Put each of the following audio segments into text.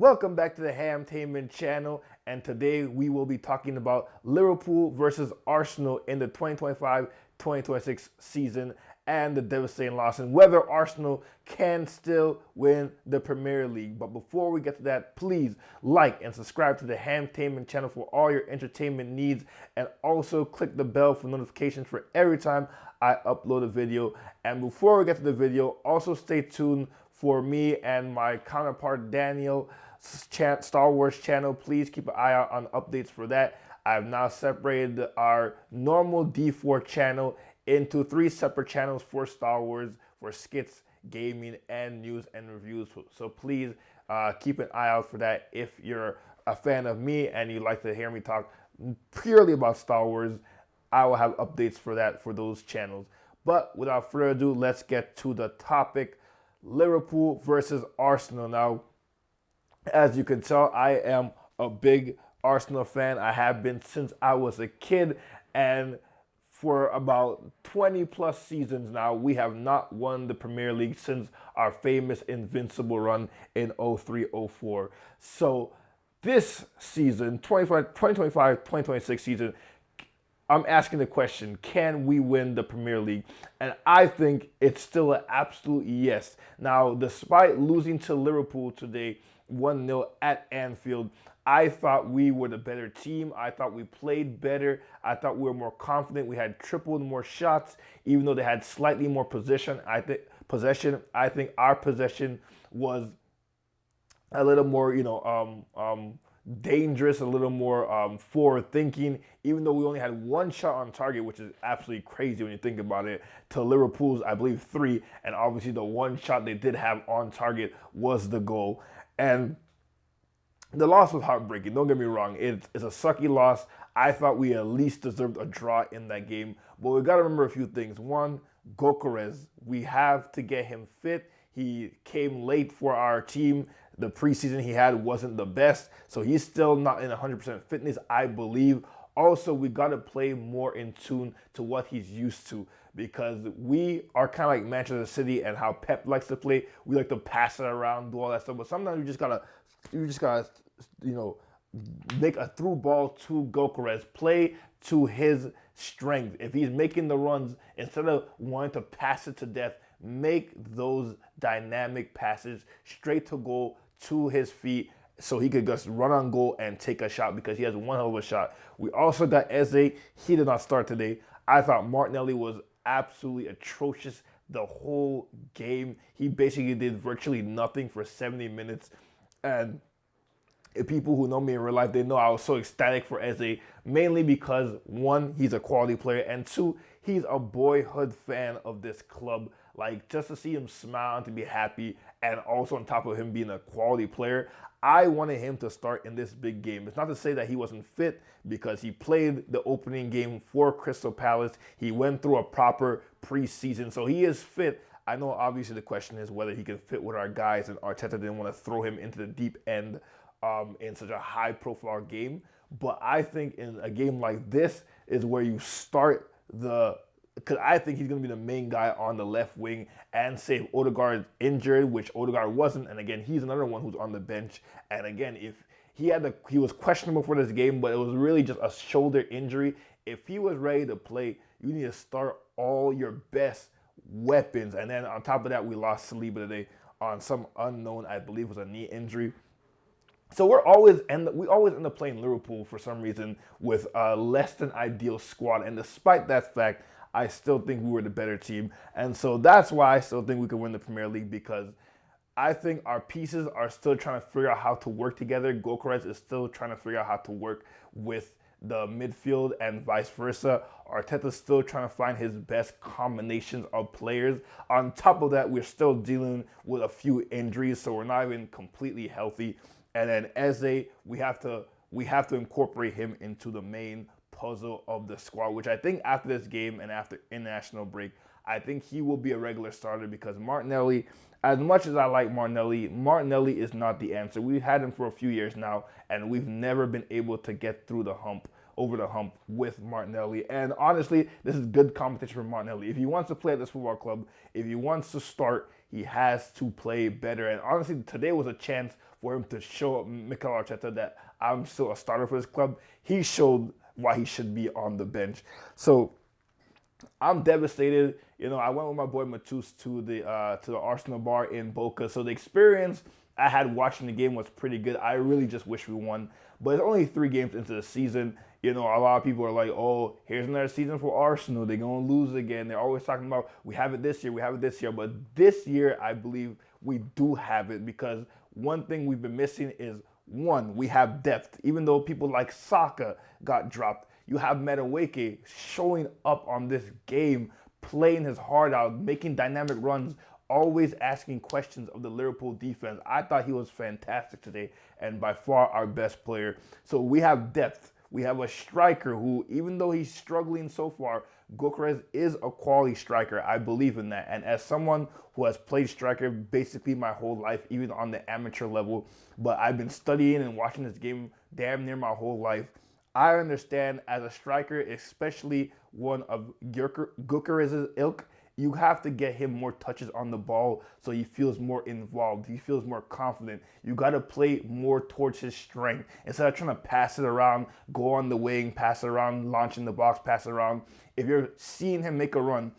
Welcome back to the Hamtainment channel, and today we will be talking about Liverpool versus Arsenal in the 2025-2026 season and the devastating loss and whether Arsenal can still win the Premier League. But before we get to that, please like and subscribe to the Hamtainment channel for all your entertainment needs, and also click the bell for notifications for every time I upload a video. And before we get to the video, also stay tuned for me and my counterpart Daniel Star Wars channel. Please keep an eye out on updates for that. I've now separated our normal D4 channel into 3 separate channels for Star Wars, for skits, gaming, and news and reviews. So please keep an eye out for that. If you're a fan of me and you like to hear me talk purely about Star Wars, I will have updates for that for those channels. But without further ado, let's get to the topic. Liverpool versus Arsenal. Now, as you can tell, I am a big Arsenal fan. I have been since I was a kid, and for about 20 plus seasons now, we have not won the Premier League since our famous invincible run in 03-04. So this season, 2025-2026 season, I'm asking the question, can we win the Premier League? And I think it's still an absolute yes. Now, despite losing to Liverpool today, 1-0 at Anfield, I thought we were the better team. I thought we played better. I thought we were more confident. We had tripled more shots, even though they had slightly more possession. I think our possession was a little more, dangerous, a little more forward thinking, even though we only had 1 shot on target, which is absolutely crazy when you think about it, to Liverpool's, I believe, 3, and obviously the 1 shot they did have on target was the goal. And the loss was heartbreaking, don't get me wrong. It's a sucky loss. I thought we at least deserved a draw in that game, but we got to remember a few things. One, Gyökeres, we have to get him fit. He came late for our team. The preseason he had wasn't the best, so he's still not in 100% fitness, I believe. Also, we got to play more in tune to what he's used to, because we are kind of like Manchester City and how Pep likes to play. We like to pass it around, do all that stuff, but sometimes you just gotta, make a through ball to Gyökeres, play to his strength. If he's making the runs, instead of wanting to pass it to death, make those dynamic passes straight to goal to his feet so he could just run on goal and take a shot, because he has one hell of a shot. We also got Eze. He did not start today. I thought Martinelli was absolutely atrocious the whole game. He basically did virtually nothing for 70 minutes. And if people who know me in real life, they know I was so ecstatic for Eze, mainly because, 1, he's a quality player, and 2, he's a boyhood fan of this club. Like, just to see him smile and to be happy, and also on top of him being a quality player, I wanted him to start in this big game. It's not to say that he wasn't fit, because he played the opening game for Crystal Palace. He went through a proper preseason, so he is fit. I know obviously the question is whether he can fit with our guys, and Arteta didn't want to throw him into the deep end in such a high-profile game. But I think in a game like this is where you start because I think he's going to be the main guy on the left wing, and say if Odegaard is injured, which Odegaard wasn't, and again, he's another one who's on the bench. And again, if he was questionable for this game, but it was really just a shoulder injury. If he was ready to play, you need to start all your best weapons. And then on top of that, we lost Saliba today on some unknown, I believe was a knee injury. So we always end up playing Liverpool for some reason with a less than ideal squad. And despite that fact, I still think we were the better team. And so that's why I still think we could win the Premier League, because I think our pieces are still trying to figure out how to work together. Gyökeres is still trying to figure out how to work with the midfield and vice versa. Arteta's still trying to find his best combinations of players. On top of that, we're still dealing with a few injuries, so we're not even completely healthy. And then Eze, we have to incorporate him into the main puzzle of the squad, which I think after this game and after international break, I think he will be a regular starter, because Martinelli, as much as I like Martinelli is not the answer. We've had him for a few years now, and we've never been able to get through the hump over the hump with Martinelli. And honestly, this is good competition for Martinelli. If he wants to play at this football club, if he wants to start, he has to play better. And honestly, today was a chance for him to show Mikel Arteta that I'm still a starter for this club. He showed why he should be on the bench. So I'm devastated. I went with my boy Matus to the Arsenal bar in Boca. So the experience I had watching the game was pretty good. I really just wish we won. But it's only 3 games into the season. A lot of people are like, oh, here's another season for Arsenal. They're going to lose again. They're always talking about, we have it this year, we have it this year. But this year, I believe we do have it, because one thing we've been missing is, one, we have depth. Even though people like Saka got dropped, you have Madueke showing up on this game, playing his heart out, making dynamic runs, always asking questions of the Liverpool defense. I thought he was fantastic today, and by far our best player. So we have depth. We have a striker who, even though he's struggling so far, Gyökeres is a quality striker. I believe in that. And as someone who has played striker basically my whole life, even on the amateur level, but I've been studying and watching this game damn near my whole life, I understand as a striker, especially one of Gyökeres' ilk, you have to get him more touches on the ball so he feels more involved. He feels more confident. You got to play more towards his strength. Instead of trying to pass it around, go on the wing, pass it around, launch in the box, pass it around. If you're seeing him make a run,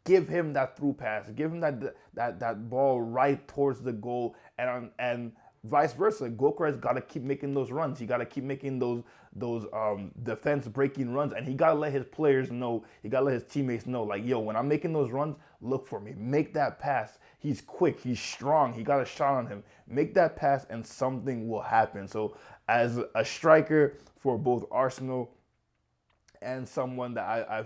give him that through pass. Give him that ball right towards the goal, and vice versa. Gyökeres got to keep making those runs. He got to keep making those defense breaking runs, and he got to let his players know, he got to let his teammates know, like, yo, when I'm making those runs, look for me. Make that pass. He's quick. He's strong. He got a shot on him. Make that pass, and something will happen. So as a striker for both Arsenal and someone that I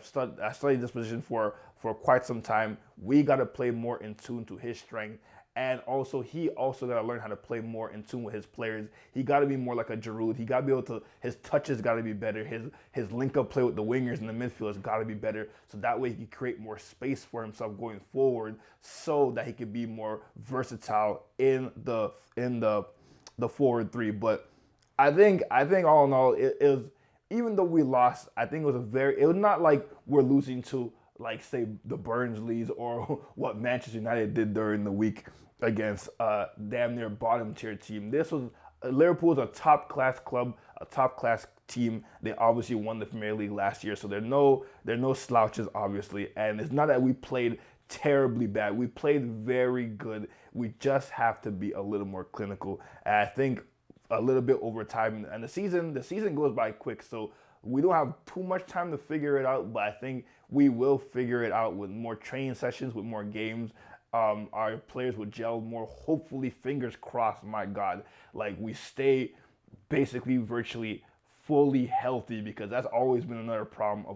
studied this position for quite some time, we got to play more in tune to his strength. And also, he also got to learn how to play more in tune with his players. He got to be more like a Giroud. He got to be able to, his touches got to be better. His link-up play with the wingers and the midfielders got to be better. So that way he can create more space for himself going forward, so that he can be more versatile in the forward three. But I think all in all, it was, even though we lost, I think it was not like we're losing to, like, say, the Burnleys or what Manchester United did during the week against damn near bottom tier team. This was, Liverpool is a top class club, a top class team. They obviously won the Premier League last year, so they're no slouches, obviously. And it's not that we played terribly bad. We played very good. We just have to be a little more clinical. And I think a little bit over time, and the season goes by quick, so we don't have too much time to figure it out, but I think we will figure it out with more training sessions, with more games. Our players will gel more, hopefully, fingers crossed, my God. Like, we stay basically virtually fully healthy, because that's always been another problem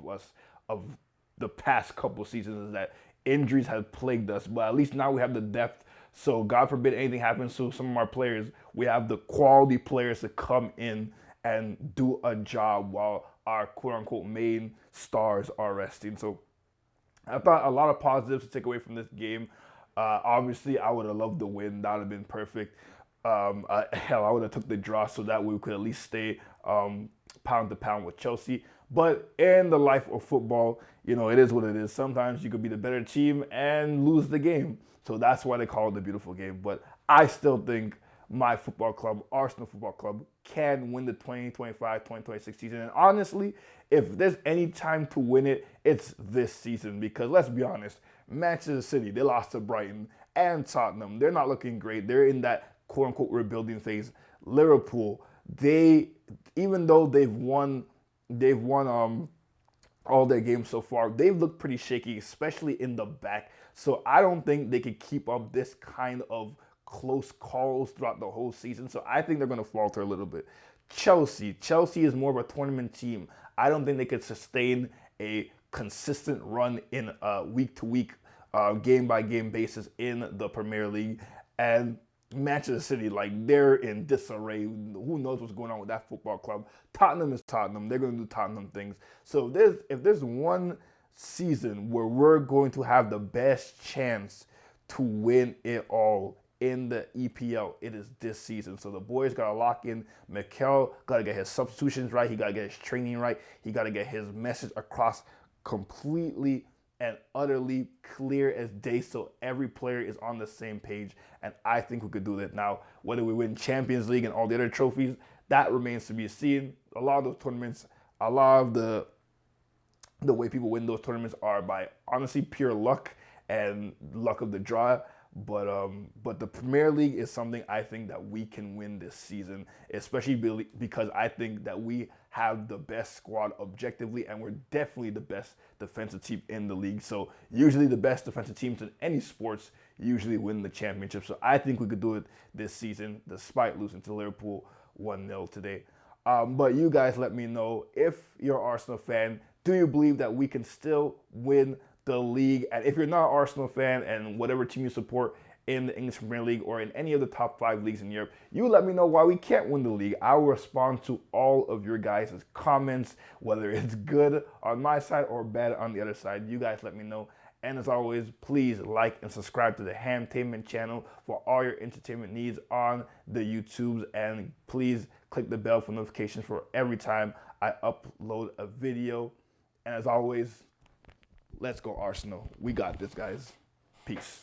of the past couple seasons, is that injuries have plagued us. But at least now we have the depth. So God forbid anything happens to some of our players, we have the quality players to come in and do a job while our quote-unquote main stars are resting. So I thought a lot of positives to take away from this game. Obviously, I would have loved the win. That would have been perfect. Hell, I would have took the draw so that we could at least stay pound to pound with Chelsea. But in the life of football, it is what it is. Sometimes you could be the better team and lose the game. So that's why they call it the beautiful game. But I still think my football club, Arsenal Football Club, can win the 2025-2026 season. And honestly, if there's any time to win it, it's this season. Because let's be honest, Manchester City, they lost to Brighton, and Tottenham. They're not looking great. They're in that quote-unquote rebuilding phase. Liverpool, even though they've won all their games so far, they've looked pretty shaky, especially in the back. So I don't think they could keep up this kind of close calls throughout the whole season. So I think they're going to falter a little bit. Chelsea is more of a tournament team. I don't think they could sustain a consistent run in a week-to-week, game-by-game basis in the Premier League. And Manchester City, like, they're in disarray. Who knows what's going on with that football club? Tottenham is Tottenham. They're going to do Tottenham things. So if there's one season where we're going to have the best chance to win it all, in the EPL. It is this season. So the boys got to lock in. Mikel got to get his substitutions right. He got to get his training right. He got to get his message across completely and utterly clear as day, so every player is on the same page. And I think we could do that. Now, whether we win Champions League and all the other trophies, that remains to be seen. A lot of those tournaments, a lot of the way people win those tournaments are by honestly pure luck and luck of the draw. But the Premier League is something I think that we can win this season, especially because I think that we have the best squad objectively, and we're definitely the best defensive team in the league. So usually the best defensive teams in any sports usually win the championship. So I think we could do it this season, despite losing to Liverpool 1-0 today. But you guys let me know, if you're an Arsenal fan, do you believe that we can still win the league? And if you're not an Arsenal fan and whatever team you support in the English Premier League or in any of the top 5 leagues in Europe, you let me know why we can't win the league. I will respond to all of your guys' comments, whether it's good on my side or bad on the other side. You guys let me know. And as always, please like and subscribe to the Hamtainment channel for all your entertainment needs on the YouTubes. And please click the bell for notifications for every time I upload a video. And as always, let's go Arsenal. We got this, guys. Peace.